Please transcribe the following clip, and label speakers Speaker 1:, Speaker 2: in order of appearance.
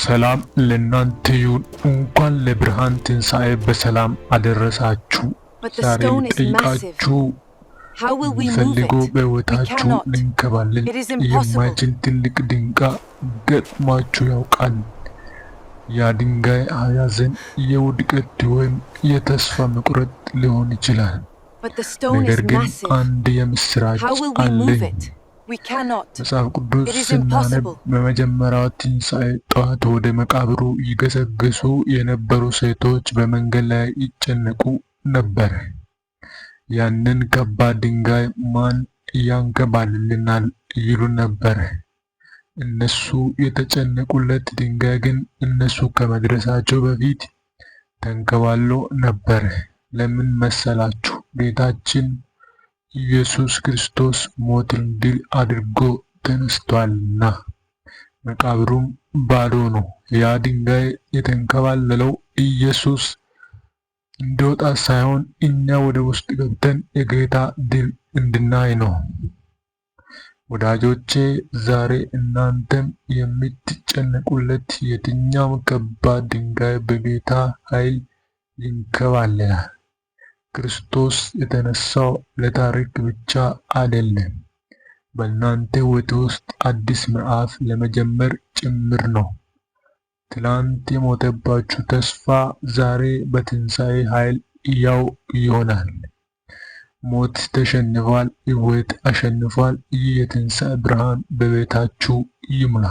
Speaker 1: ሰላም ለእናንተ ይሁን። እንኳን ለብርሃን ትንሣኤ በሰላም አደረሳችሁ። ዛሬ ልጠይቃችሁ የምፈልገው በሕይወታችሁ ልንከባለል የማይችል ትልቅ ድንጋይ ገጥሟችሁ ያውቃል? ያ ድንጋይ ሐዘን፣ የውድቀት ወይም የተስፋ መቁረጥ ሊሆን ይችላል። ነገር ግን አንድ የምስራች አለኝ። መጽሐፍ ቅዱስ ስናነብ በመጀመሪያው ትንሣኤ ጠዋት ወደ መቃብሩ ይገሰግሱ የነበሩ ሴቶች በመንገድ ላይ ይጨነቁ ነበር። ያንን ከባድ ድንጋይ ማን ያንከባልልናል ይሉ ነበር። እነሱ የተጨነቁለት ድንጋይ ግን እነሱ ከመድረሳቸው በፊት ተንከባሎ ነበር። ለምን መሰላችሁ? ጌታችን ኢየሱስ ክርስቶስ ሞትን ድል አድርጎ ተነስቷልና፣ መቃብሩም ባዶ ነው። ያ ድንጋይ የተንከባለለው ኢየሱስ እንዲወጣ ሳይሆን እኛ ወደ ውስጥ ገብተን የጌታ ድል እንድናይ ነው። ወዳጆቼ፣ ዛሬ እናንተም የምትጨነቁለት የትኛው ከባድ ድንጋይ በጌታ ኃይል ይንከባለላል። ክርስቶስ የተነሳው ለታሪክ ብቻ አይደለም፣ በእናንተ ሕይወት ውስጥ አዲስ ምዕራፍ ለመጀመር ጭምር ነው። ትላንት የሞተባችሁ ተስፋ ዛሬ በትንሣኤ ኃይል ሕያው ይሆናል። ሞት ተሸንፏል፣ ሕይወት አሸንፏል። ይህ የትንሣኤ ብርሃን በቤታችሁ ይሙላ።